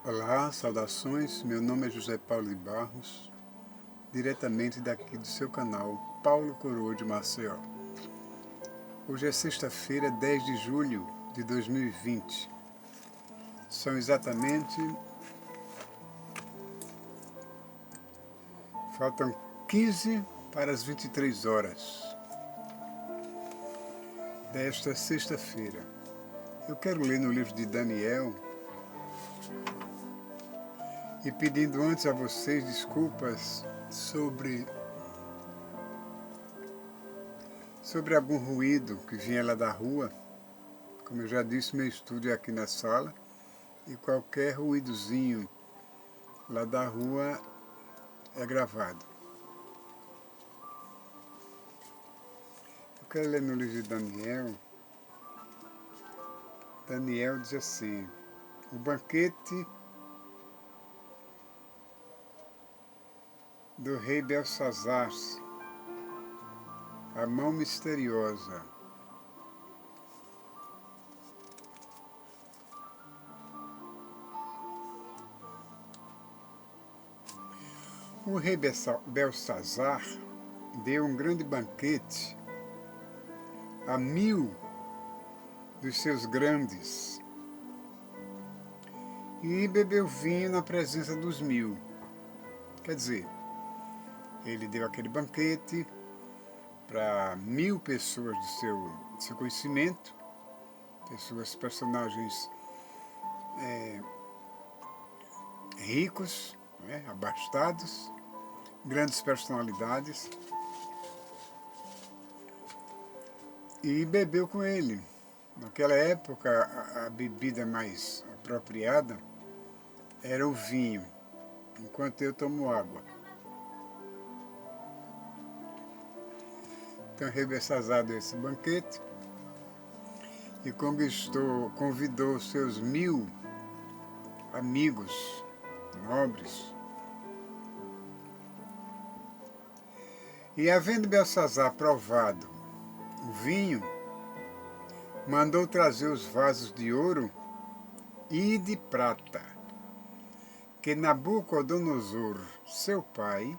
Olá, saudações. Meu nome é José Paulo de Barros, diretamente daqui do seu canal Paulo Coroa de Maceió. Hoje é sexta-feira, 10 de julho de 2020. São exatamente... faltam 15 para as 23 horas desta sexta-feira. Eu quero ler no livro de Daniel e pedindo antes a vocês desculpas sobre algum ruído que vinha lá da rua. Como eu já disse, meu estúdio é aqui na sala e qualquer ruídozinho lá da rua é gravado. Eu quero ler no livro de Daniel. Daniel diz assim: o banquete do rei Belsazar, a mão misteriosa. O rei Belsazar deu um grande banquete a 1000 dos seus grandes e bebeu vinho na presença dos 1000. Quer dizer, ele deu aquele banquete para 1000 pessoas do seu conhecimento, personagens ricos, abastados, grandes personalidades, e bebeu com ele. Naquela época, a bebida mais apropriada era o vinho, enquanto eu tomo água. Então, rei Belsazar deu esse banquete e convidou seus 1000 amigos nobres. E havendo Belsazar provado o vinho, mandou trazer os vasos de ouro e de prata, que Nabucodonosor, seu pai,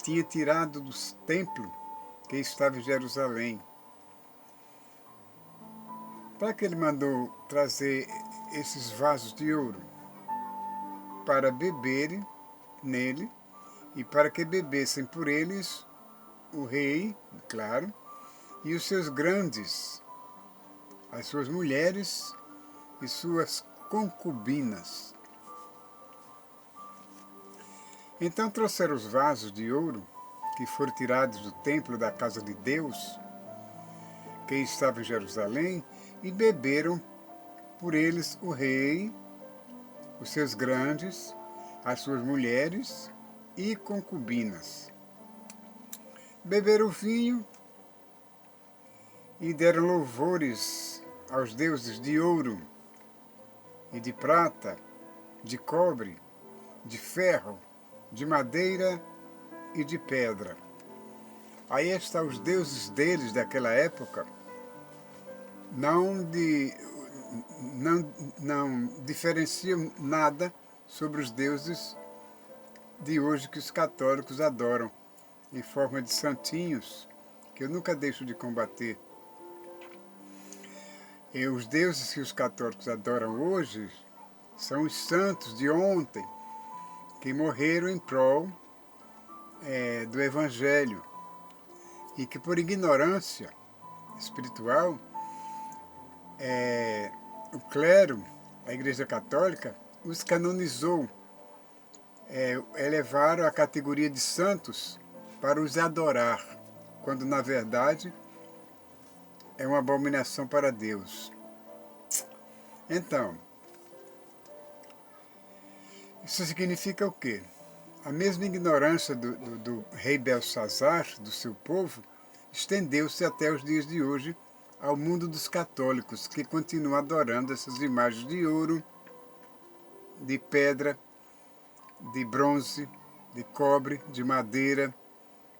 tinha tirado do templo que estava em Jerusalém. Para que ele mandou trazer esses vasos de ouro? Para beberem nele e para que bebessem por eles o rei, claro, e os seus grandes, as suas mulheres e suas concubinas. Então trouxeram os vasos de ouro que foram tirados do templo da casa de Deus, que estava em Jerusalém, e beberam por eles o rei, os seus grandes, as suas mulheres e concubinas. Beberam o vinho e deram louvores aos deuses de ouro e de prata, de cobre, de ferro, de madeira e de pedra. Aí estão os deuses deles daquela época, não diferenciam nada sobre os deuses de hoje que os católicos adoram, em forma de santinhos, que eu nunca deixo de combater. E os deuses que os católicos adoram hoje são os santos de ontem, que morreram em prol do Evangelho, e que por ignorância espiritual, o clero, a Igreja Católica, os canonizou, elevaram a categoria de santos para os adorar, quando na verdade é uma abominação para Deus. Então, isso significa o quê? A mesma ignorância do rei Belsazar, do seu povo, estendeu-se até os dias de hoje ao mundo dos católicos, que continuam adorando essas imagens de ouro, de pedra, de bronze, de cobre, de madeira,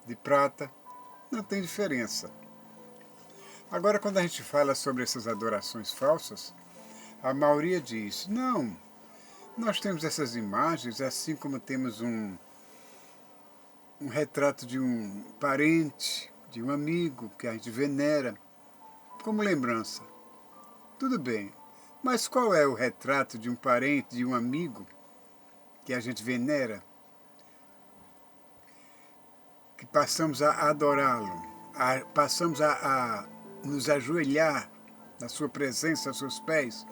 de prata. Não tem diferença. Agora, quando a gente fala sobre essas adorações falsas, a maioria diz: não, Nós temos essas imagens, assim como temos um retrato de um parente, de um amigo que a gente venera, como lembrança. Tudo bem, mas qual é o retrato de um parente, de um amigo que a gente venera, que passamos a adorá-lo, passamos a nos ajoelhar na sua presença, aos seus pés,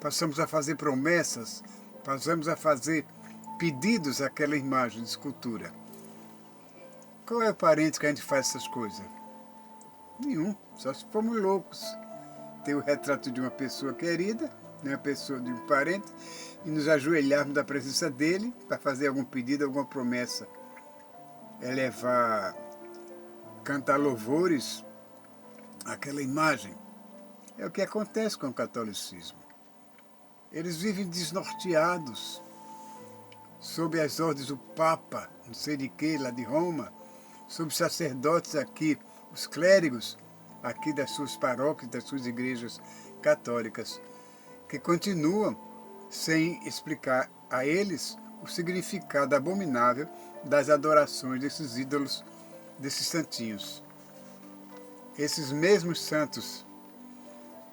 passamos a fazer promessas, passamos a fazer pedidos àquela imagem de escultura. Qual é o parente que a gente faz essas coisas? Nenhum, só se formos loucos. Ter o retrato de uma pessoa querida, de uma pessoa, de um parente, e nos ajoelharmos da presença dele para fazer algum pedido, alguma promessa. Elevar, cantar louvores àquela imagem. É o que acontece com o catolicismo. Eles vivem desnorteados, sob as ordens do Papa, não sei de que, lá de Roma, sob os sacerdotes aqui, os clérigos aqui das suas paróquias, das suas igrejas católicas, que continuam sem explicar a eles o significado abominável das adorações desses ídolos, desses santinhos. Esses mesmos santos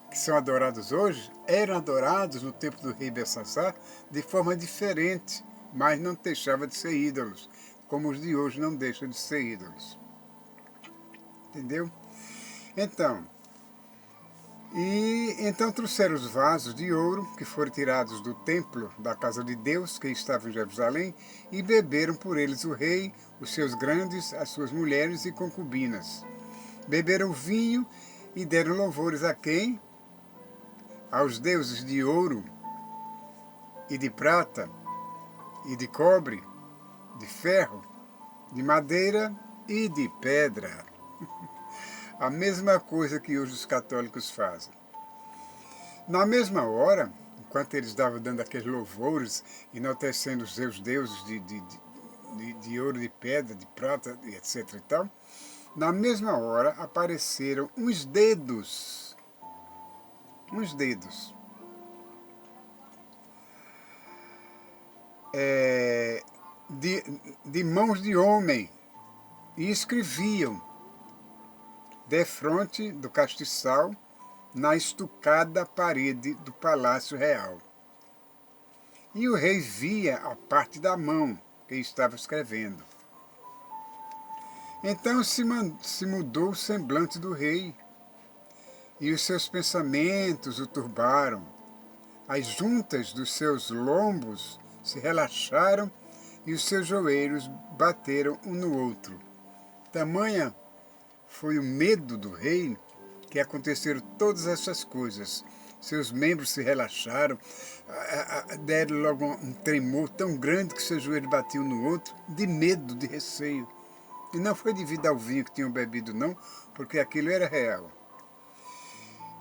que são adorados hoje, eram adorados no tempo do rei Belsazar de forma diferente, mas não deixavam de ser ídolos, como os de hoje não deixam de ser ídolos. Entendeu? Então trouxeram os vasos de ouro que foram tirados do templo da casa de Deus, que estava em Jerusalém, e beberam por eles o rei, os seus grandes, as suas mulheres e concubinas. Beberam vinho e deram louvores a quem? Aos deuses de ouro e de prata e de cobre, de ferro, de madeira e de pedra. A mesma coisa que hoje os católicos fazem. Na mesma hora, enquanto eles estavam dando aqueles louvores, enaltecendo os seus deuses de ouro, de pedra, de prata, etc. e tal, na mesma hora apareceram uns dedos, de mãos de homem, e escreviam defronte do castiçal, na estucada parede do Palácio Real. E o rei via a parte da mão que estava escrevendo. Então se mudou o semblante do rei, e os seus pensamentos o turbaram. As juntas dos seus lombos se relaxaram e os seus joelhos bateram um no outro. Tamanha foi o medo do rei que aconteceram todas essas coisas. Seus membros se relaxaram, deram logo um tremor tão grande que seus joelhos batiam no outro, de medo, de receio. E não foi devido ao vinho que tinham bebido, não, porque aquilo era real.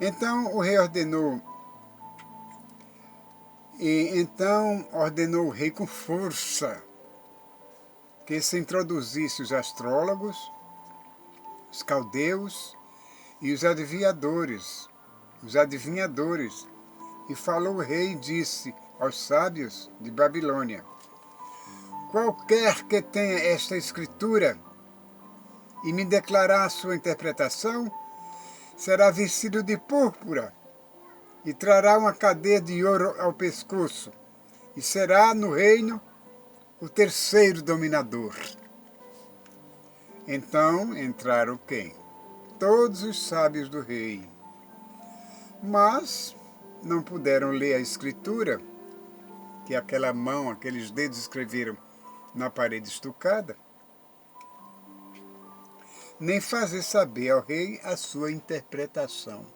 Então o rei ordenou o rei com força que se introduzisse os astrólogos, os caldeus e os adivinhadores, e falou o rei e disse aos sábios de Babilônia: qualquer que tenha esta escritura e me declarar a sua interpretação, será vestido de púrpura e trará uma cadeia de ouro ao pescoço, e será no reino o terceiro dominador. Então entraram quem? Todos os sábios do rei. Mas não puderam ler a escritura que aquela mão, aqueles dedos escreveram na parede estucada, nem fazer saber ao rei a sua interpretação.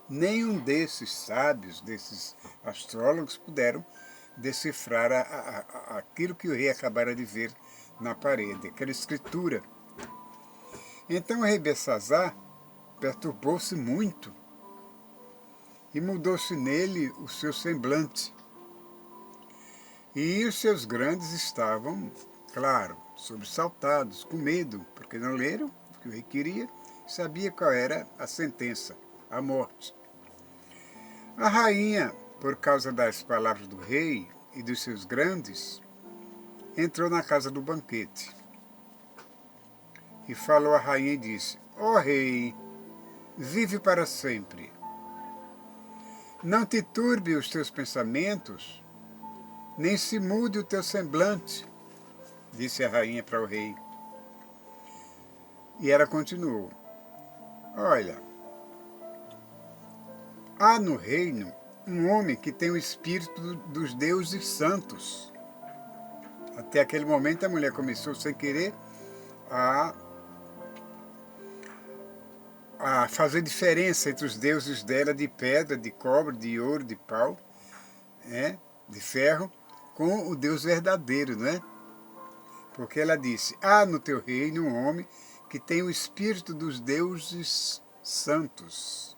Nenhum desses sábios, desses astrólogos, puderam decifrar aquilo que o rei acabara de ver na parede, aquela escritura. Então o rei Belsazar perturbou-se muito e mudou-se nele o seu semblante. E os seus grandes estavam, claro, sobressaltados, com medo, porque não leram o que o rei queria, sabia qual era a sentença, a morte. A rainha, por causa das palavras do rei e dos seus grandes, entrou na casa do banquete. E falou à rainha e disse: Ó rei, vive para sempre. Não te turbe os teus pensamentos, nem se mude o teu semblante, disse a rainha para o rei. E ela continuou: Olha, há no reino um homem que tem o espírito dos deuses santos. Até aquele momento a mulher começou sem querer a fazer diferença entre os deuses dela de pedra, de cobre, de ouro, de pau, de ferro, com o Deus verdadeiro, não é? Porque ela disse: há no teu reino um homem que tem o espírito dos deuses santos.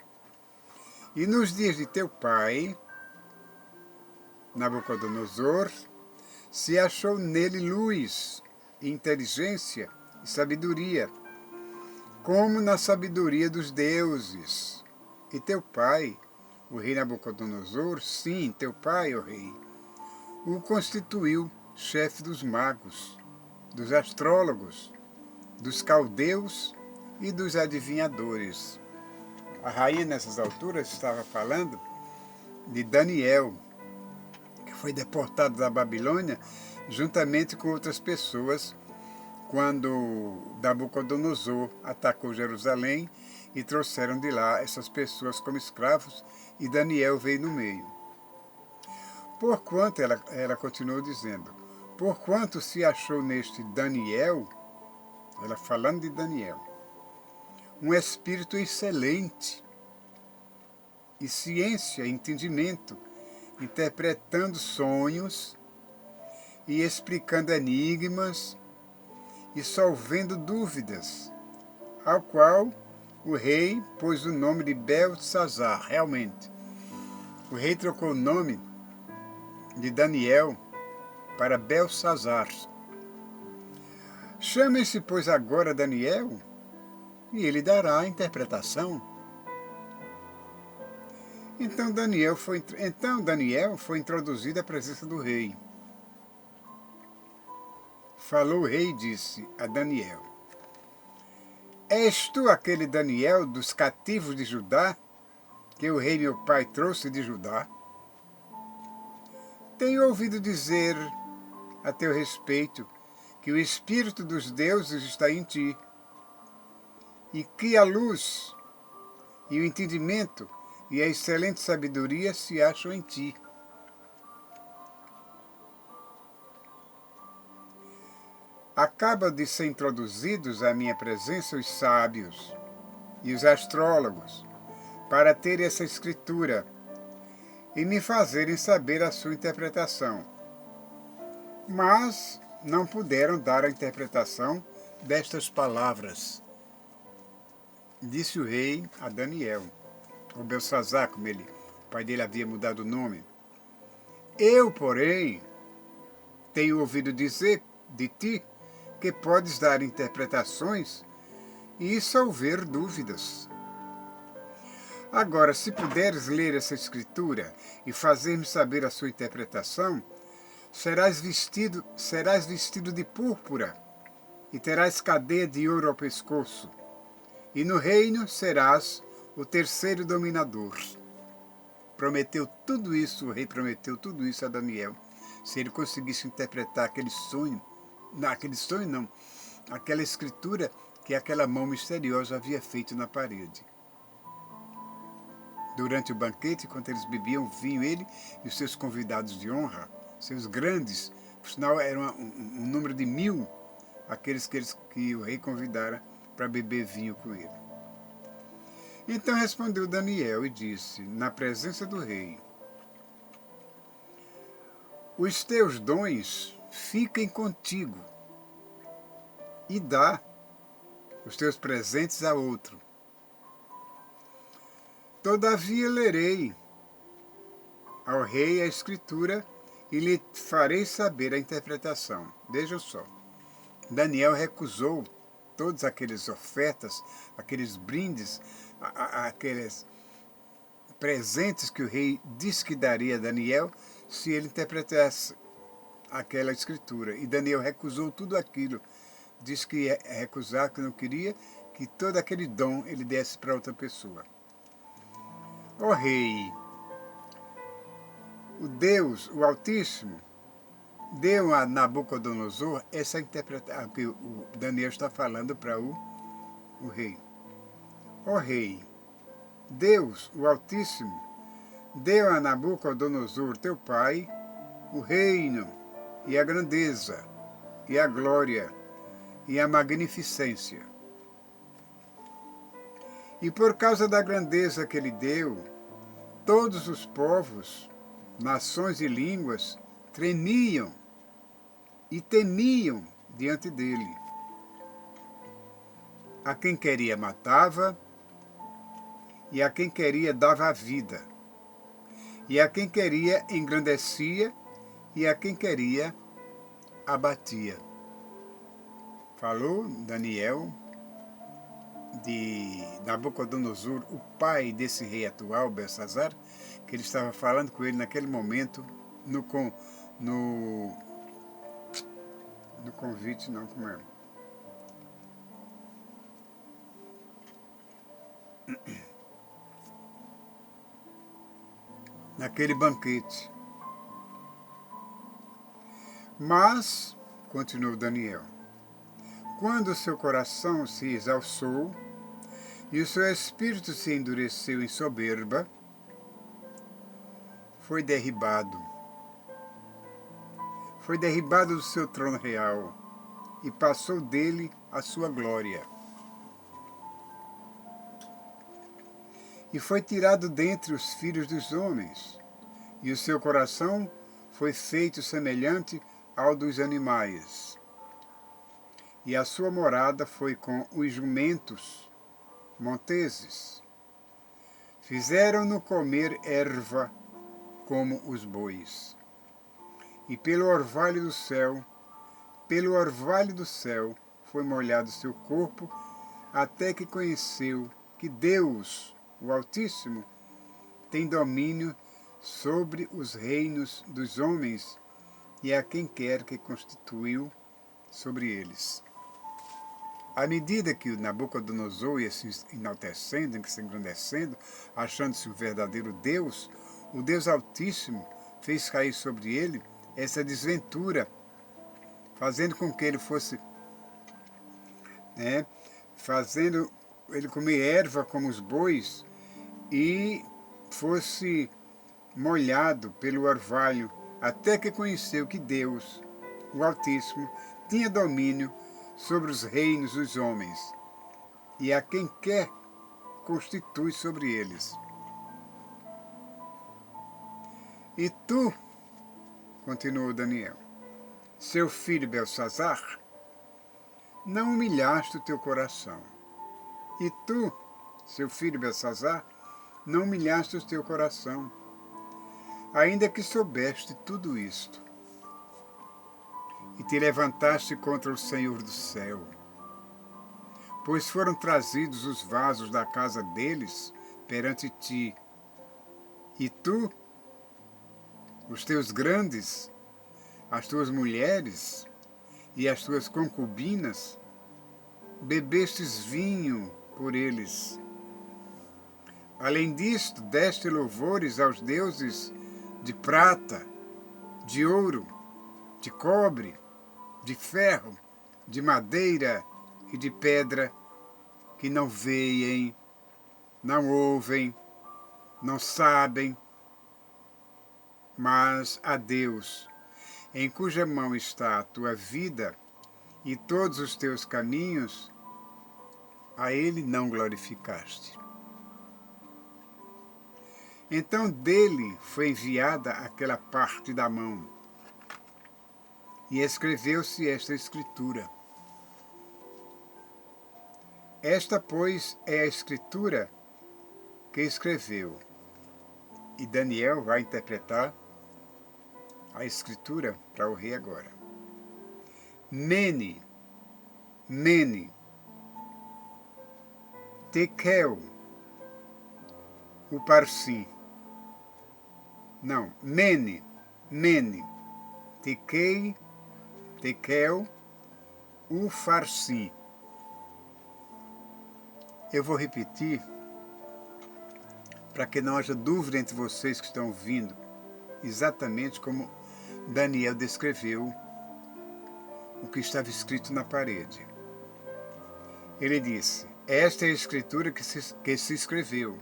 E nos dias de teu pai, Nabucodonosor, se achou nele luz, inteligência e sabedoria, como na sabedoria dos deuses. E teu pai, o rei Nabucodonosor, sim, teu pai, ó rei, o constituiu chefe dos magos, dos astrólogos, dos caldeus e dos adivinhadores. A rainha, nessas alturas, estava falando de Daniel, que foi deportado da Babilônia juntamente com outras pessoas quando Nabucodonosor atacou Jerusalém e trouxeram de lá essas pessoas como escravos, e Daniel veio no meio. Porquanto, ela continuou dizendo, porquanto se achou neste Daniel, ela falando de Daniel, um espírito excelente, e ciência, entendimento, interpretando sonhos e explicando enigmas, e solvendo dúvidas, ao qual o rei pôs o nome de Beltsazar. Realmente, o rei trocou o nome de Daniel para Beltsazar. Chame-se, pois, agora Daniel, e ele dará a interpretação. Então Daniel foi introduzido à presença do rei. Falou o rei e disse a Daniel: És tu aquele Daniel dos cativos de Judá, que o rei meu pai trouxe de Judá? Tenho ouvido dizer a teu respeito que o espírito dos deuses está em ti, e que a luz e o entendimento e a excelente sabedoria se acham em ti. Acabam de ser introduzidos à minha presença os sábios e os astrólogos, para ter essa escritura e me fazerem saber a sua interpretação. Mas não puderam dar a interpretação destas palavras. Disse o rei a Daniel, ou Beltsazar, como o pai dele havia mudado o nome. Eu, porém, tenho ouvido dizer de ti que podes dar interpretações e solver dúvidas. Agora, se puderes ler essa escritura e fazer-me saber a sua interpretação, serás vestido de púrpura e terás cadeia de ouro ao pescoço, e no reino serás o terceiro dominador. Prometeu tudo isso, o rei prometeu tudo isso a Daniel, se ele conseguisse interpretar aquele sonho, aquela escritura que aquela mão misteriosa havia feito na parede. Durante o banquete, enquanto eles bebiam vinho, ele e os seus convidados de honra, seus grandes, por sinal era um número de 1000, aqueles que o rei convidara para beber vinho com ele. Então respondeu Daniel e disse, na presença do rei: os teus dons fiquem contigo, e dá os teus presentes a outro. Todavia lerei ao rei a escritura e lhe farei saber a interpretação. Vejam só, Daniel recusou todas aquelas ofertas, aqueles brindes, aqueles presentes que o rei disse que daria a Daniel, se ele interpretasse aquela escritura. E Daniel recusou tudo aquilo. Disse que ia recusar, que não queria que todo aquele dom ele desse para outra pessoa. Ó rei, o Deus, o Altíssimo, deu a Nabucodonosor essa interpretação que o Daniel está falando para o rei. Ó rei, Deus, o Altíssimo, deu a Nabucodonosor, teu pai, o reino e a grandeza e a glória e a magnificência. E por causa da grandeza que ele deu, todos os povos, nações e línguas tremiam e temiam diante dele. A quem queria matava, e a quem queria dava a vida, e a quem queria engrandecia, e a quem queria abatia. Falou Daniel de Nabucodonosor, o pai desse rei atual, Belsazar, que ele estava falando com ele naquele momento no convite, não, como é? Naquele banquete. Mas, continuou Daniel, quando o seu coração se exalçou e o seu espírito se endureceu em soberba, foi derribado. Foi derribado do seu trono real e passou dele a sua glória. E foi tirado dentre os filhos dos homens, e o seu coração foi feito semelhante ao dos animais. E a sua morada foi com os jumentos monteses. Fizeram-no comer erva como os bois. E pelo orvalho do céu foi molhado seu corpo, até que conheceu que Deus, o Altíssimo, tem domínio sobre os reinos dos homens e a quem quer que constituiu sobre eles. À medida que o Nabucodonosor ia se enaltecendo, se engrandecendo, achando-se o verdadeiro Deus, o Deus Altíssimo fez cair sobre ele essa desventura, fazendo com que ele fosse, fazendo ele comer erva como os bois e fosse molhado pelo orvalho, até que conheceu que Deus, o Altíssimo, tinha domínio sobre os reinos dos homens, e a quem quer constitui sobre eles. E tu, continuou Daniel, seu filho Belsazar, não humilhaste o teu coração. E tu, seu filho Belsazar, não humilhaste o teu coração, ainda que soubeste tudo isto, e te levantaste contra o Senhor do céu, pois foram trazidos os vasos da casa deles perante ti, e tu, os teus grandes, as tuas mulheres e as tuas concubinas, bebestes vinho por eles. Além disto, deste louvores aos deuses de prata, de ouro, de cobre, de ferro, de madeira e de pedra, que não veem, não ouvem, não sabem, mas a Deus, em cuja mão está a tua vida e todos os teus caminhos, a Ele não glorificaste. Então dele foi enviada aquela parte da mão, e escreveu-se esta escritura. Esta, pois, é a escritura que escreveu. E Daniel vai interpretar a escritura para o rei agora. Mene, Tekel, o Parsi. Não, Mene, Mene, Tekel, Ufarsim. Eu vou repetir para que não haja dúvida entre vocês que estão ouvindo, exatamente como Daniel descreveu o que estava escrito na parede. Ele disse: esta é a escritura que se escreveu.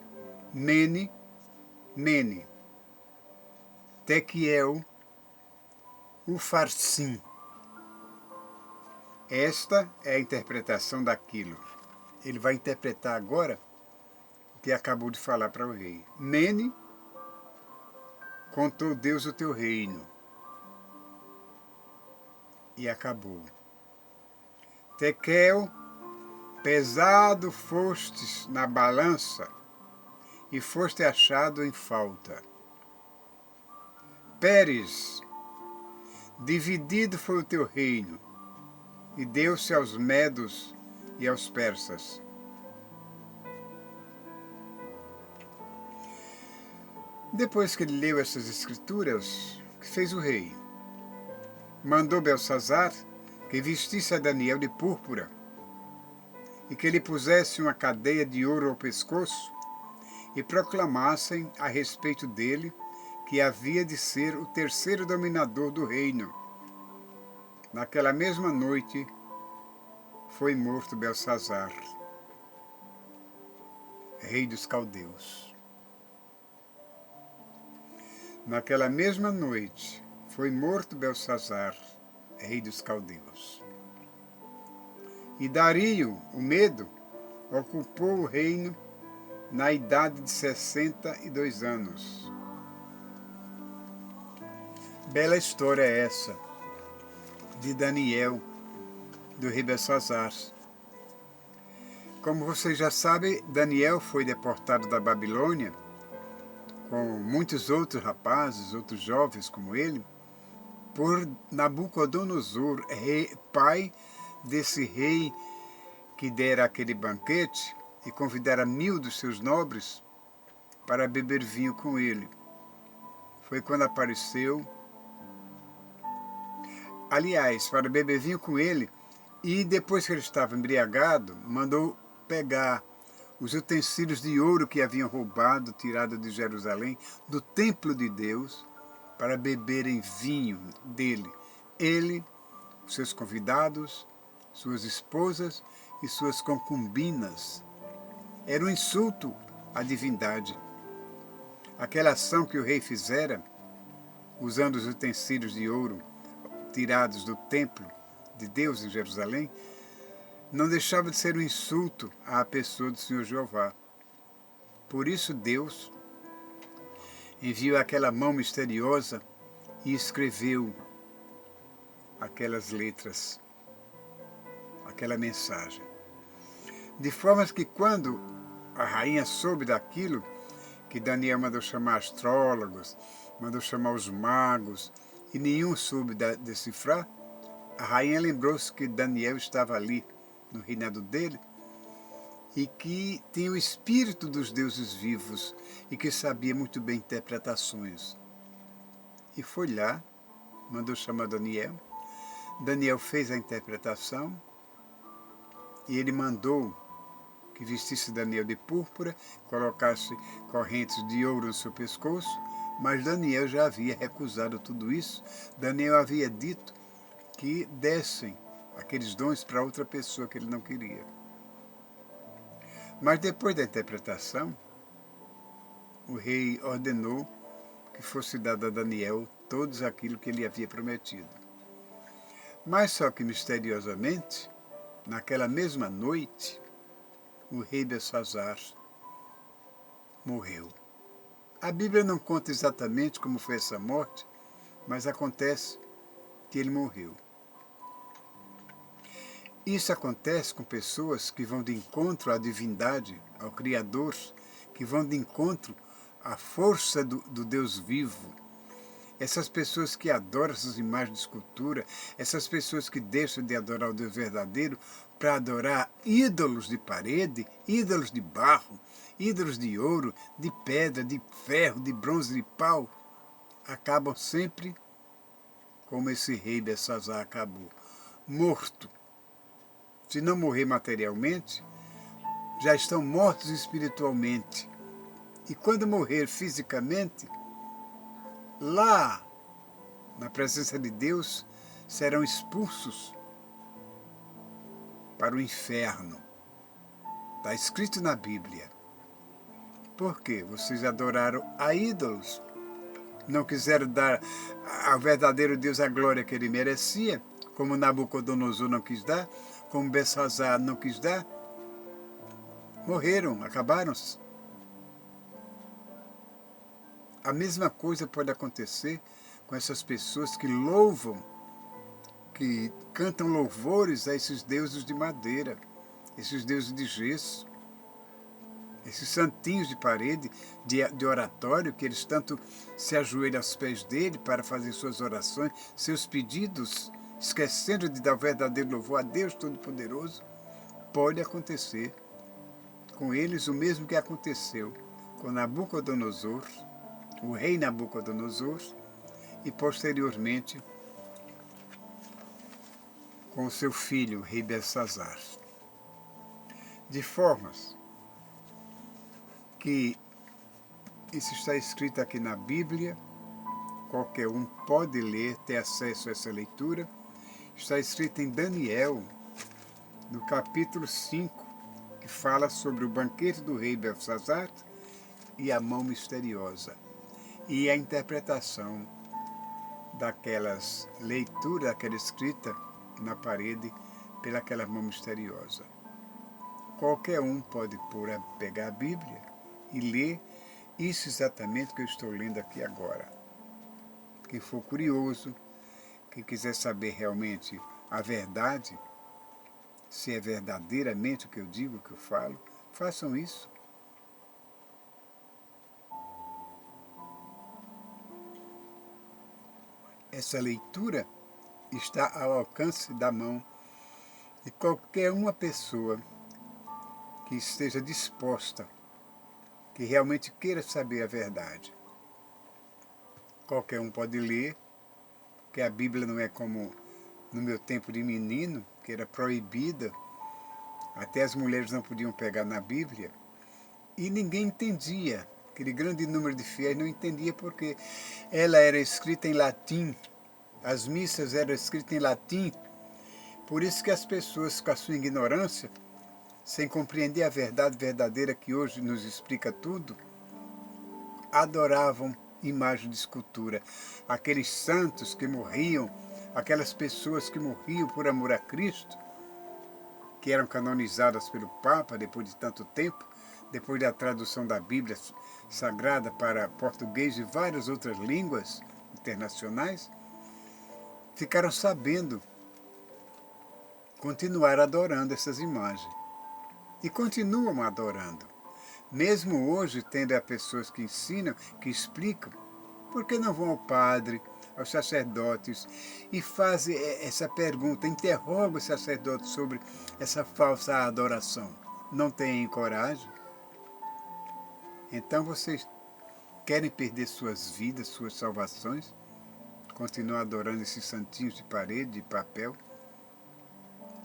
Mene, Tekel, Ufarsim. Esta é a interpretação daquilo. Ele vai interpretar agora o que acabou de falar para o rei. Mene, contou Deus o teu reino. E acabou. Tekel, pesado fostes na balança e foste achado em falta. Pérez, dividido foi o teu reino, e deu-se aos medos e aos persas. Depois que ele leu essas escrituras, o que fez o rei? Mandou Belsazar que vestisse a Daniel de púrpura e que lhe pusesse uma cadeia de ouro ao pescoço e proclamassem a respeito dele que havia de ser o terceiro dominador do reino. Naquela mesma noite foi morto Belsazar, rei dos caldeus. Naquela mesma noite foi morto Belsazar, rei dos caldeus. E Dario, o Medo, ocupou o reino na idade de 62 anos. Bela história é essa de Daniel, do rei Belsazar. Como vocês já sabem, Daniel foi deportado da Babilônia com muitos outros rapazes, outros jovens como ele, por Nabucodonosor, pai desse rei que dera aquele banquete e convidara 1000 dos seus nobres para beber vinho com ele. Foi quando apareceu, aliás, para beber vinho com ele, e depois que ele estava embriagado, mandou pegar os utensílios de ouro que haviam roubado, tirado de Jerusalém, do templo de Deus, para beberem vinho dele. Ele, seus convidados, suas esposas e suas concubinas. Era um insulto à divindade. Aquela ação que o rei fizera, usando os utensílios de ouro tirados do templo de Deus em Jerusalém, não deixava de ser um insulto à pessoa do Senhor Jeová. Por isso Deus enviou aquela mão misteriosa e escreveu aquelas letras, aquela mensagem. De forma que quando a rainha soube daquilo, que Daniel mandou chamar astrólogos, mandou chamar os magos, e nenhum soube decifrar, a rainha lembrou-se que Daniel estava ali, no reinado dele, e que tinha o espírito dos deuses vivos e que sabia muito bem interpretações. E foi lá, mandou chamar Daniel. Daniel fez a interpretação e ele mandou que vestisse Daniel de púrpura, colocasse correntes de ouro no seu pescoço, mas Daniel já havia recusado tudo isso. Daniel havia dito que dessem aqueles dons para outra pessoa que ele não queria. Mas depois da interpretação, o rei ordenou que fosse dado a Daniel todos aquilo que ele havia prometido. Mas só que misteriosamente, naquela mesma noite, o rei Belsazar morreu. A Bíblia não conta exatamente como foi essa morte, mas acontece que ele morreu. Isso acontece com pessoas que vão de encontro à divindade, ao Criador, que vão de encontro à força do Deus vivo. Essas pessoas que adoram essas imagens de escultura, essas pessoas que deixam de adorar o Deus verdadeiro para adorar ídolos de parede, ídolos de barro, ídolos de ouro, de pedra, de ferro, de bronze, de pau. acabam sempre como esse rei Belsazar acabou, morto. Se não morrer materialmente, já estão mortos espiritualmente. E quando morrer fisicamente, lá, na presença de Deus, serão expulsos para o inferno. Está escrito na Bíblia. Por quê? Vocês adoraram a ídolos. Não quiseram dar ao verdadeiro Deus a glória que ele merecia, como Nabucodonosor não quis dar, como Belsazar não quis dar. Morreram, acabaram-se. A mesma coisa pode acontecer com essas pessoas que louvam, que cantam louvores a esses deuses de madeira, esses deuses de gesso, esses santinhos de parede, de oratório, que eles tanto se ajoelham aos pés dele para fazer suas orações, seus pedidos, esquecendo de dar o verdadeiro louvor a Deus Todo-Poderoso. Pode acontecer com eles o mesmo que aconteceu com Nabucodonosor, o rei Nabucodonosor, e posteriormente com o seu filho, o rei Belsazar. De formas que isso está escrito aqui na Bíblia, qualquer um pode ler, ter acesso a essa leitura. Está escrito em Daniel, no capítulo 5, que fala sobre o banquete do rei Belsazar e a mão misteriosa. E a interpretação daquelas leituras, daquela escrita na parede, pelaquela mão misteriosa. Qualquer um pode pegar a Bíblia e ler isso exatamente que eu estou lendo aqui agora. Quem for curioso, quem quiser saber realmente a verdade, se é verdadeiramente o que eu digo, o que eu falo, façam isso. Essa leitura está ao alcance da mão de qualquer uma pessoa que esteja disposta, que realmente queira saber a verdade. Qualquer um pode ler, porque a Bíblia não é como no meu tempo de menino, que era proibida, até as mulheres não podiam pegar na Bíblia, e ninguém entendia. Aquele grande número de fiéis não entendia porque ela era escrita em latim, as missas eram escritas em latim, por isso que as pessoas, com a sua ignorância, sem compreender a verdade verdadeira que hoje nos explica tudo, adoravam imagem de escultura. Aqueles santos que morriam, aquelas pessoas que morriam por amor a Cristo, que eram canonizadas pelo Papa depois de tanto tempo, depois da tradução da Bíblia Sagrada para português e várias outras línguas internacionais, ficaram sabendo continuar adorando essas imagens. E continuam adorando. Mesmo hoje, tendo pessoas que ensinam, que explicam, por que não vão ao padre, aos sacerdotes, e fazem essa pergunta, interrogam os sacerdotes sobre essa falsa adoração. Não têm coragem? Então vocês querem perder suas vidas, suas salvações? Continuar adorando esses santinhos de parede, de papel?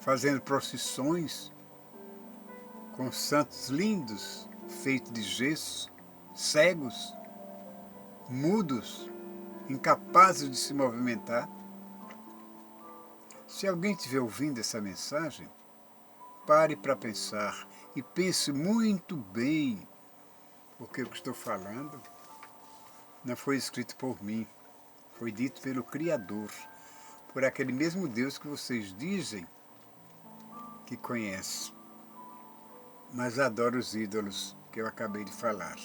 Fazendo procissões com santos lindos, feitos de gesso, cegos, mudos, incapazes de se movimentar. Se alguém estiver ouvindo essa mensagem, pare para pensar e pense muito bem, porque o que estou falando não foi escrito por mim, foi dito pelo Criador, por aquele mesmo Deus que vocês dizem que conhecem, mas adora os ídolos que eu acabei de falar.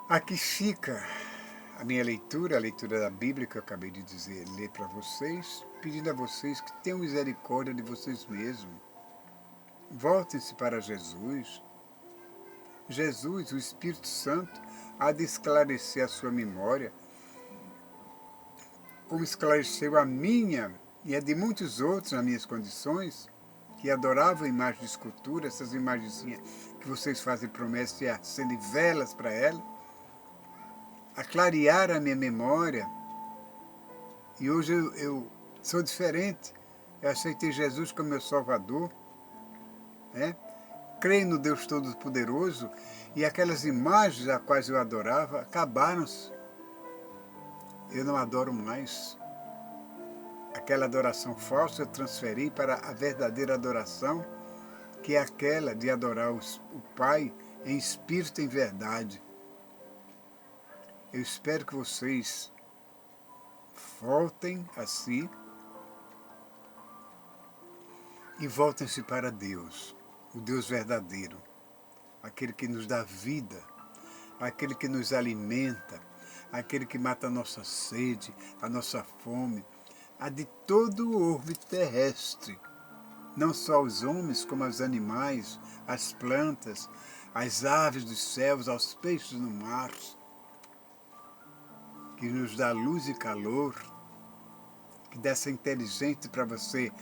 Aqui fica a minha leitura, a leitura da Bíblia que eu acabei de dizer, ler para vocês, pedindo a vocês que tenham misericórdia de vocês mesmos. Voltem-se para Jesus. Jesus, o Espírito Santo, há de esclarecer a sua memória, como esclareceu a minha e a de muitos outros nas minhas condições, que adoravam imagens de escultura, essas imagenzinhas que vocês fazem promessa e acendem velas para ela. a clarear a minha memória. E hoje eu sou diferente. Eu aceitei Jesus como meu Salvador, né? Creio no Deus Todo-Poderoso e aquelas imagens a quais eu adorava acabaram-se. Eu não adoro mais. Aquela adoração falsa eu transferi para a verdadeira adoração, que é aquela de adorar o Pai em espírito e em verdade. Eu espero que vocês voltem a si e voltem-se para Deus, o Deus verdadeiro, aquele que nos dá vida, aquele que nos alimenta, aquele que mata a nossa sede, a nossa fome, a de todo o orbe terrestre, não só os homens, como os animais, as plantas, as aves dos céus, aos peixes no mar, que nos dá luz e calor, que dá essa inteligência para você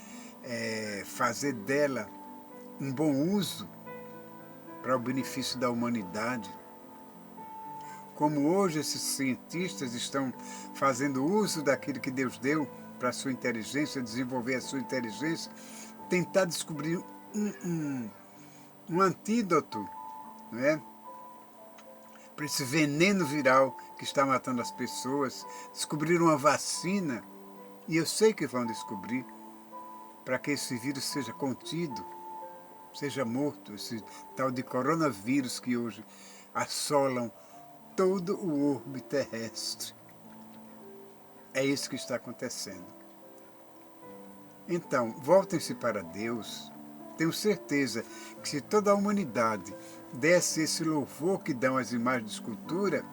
fazer dela um bom uso para o benefício da humanidade. Como hoje esses cientistas estão fazendo uso daquilo que Deus deu para a sua inteligência, desenvolver a sua inteligência, tentar descobrir um antídoto, não é? Para esse veneno viral que está matando as pessoas, descobrir uma vacina, e eu sei que vão descobrir, para que esse vírus seja contido, seja morto, esse tal de coronavírus que hoje assolam todo o orbe terrestre. É isso que está acontecendo. Então, voltem-se para Deus. Tenho certeza que se toda a humanidade desse esse louvor que dão as imagens de escultura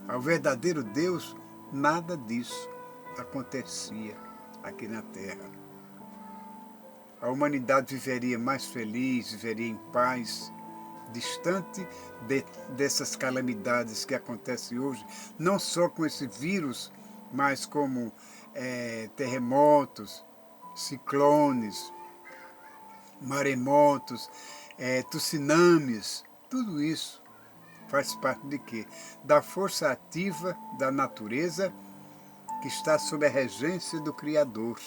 ao verdadeiro Deus, nada disso acontecia aqui na Terra. A humanidade viveria mais feliz, viveria em paz, distante dessas calamidades que acontecem hoje, não só com esse vírus, mas como terremotos, ciclones, maremotos, tsunamis, tudo isso faz parte de quê? Da força ativa da natureza que está sob a regência do Criador.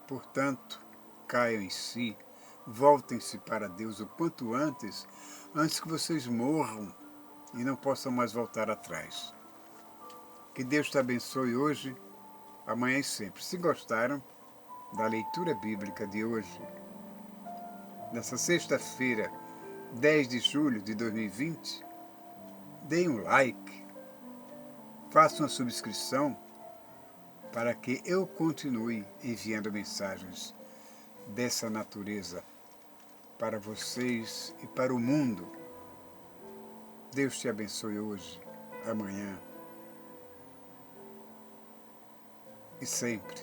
Portanto, caiam em si, voltem-se para Deus o quanto antes que vocês morram e não possam mais voltar atrás. Que Deus te abençoe hoje, amanhã e sempre. Se gostaram da leitura bíblica de hoje, nessa sexta-feira, 10 de julho de 2020, deem um like, façam uma subscrição para que eu continue enviando mensagens dessa natureza para vocês e para o mundo. Deus te abençoe hoje, amanhã e sempre.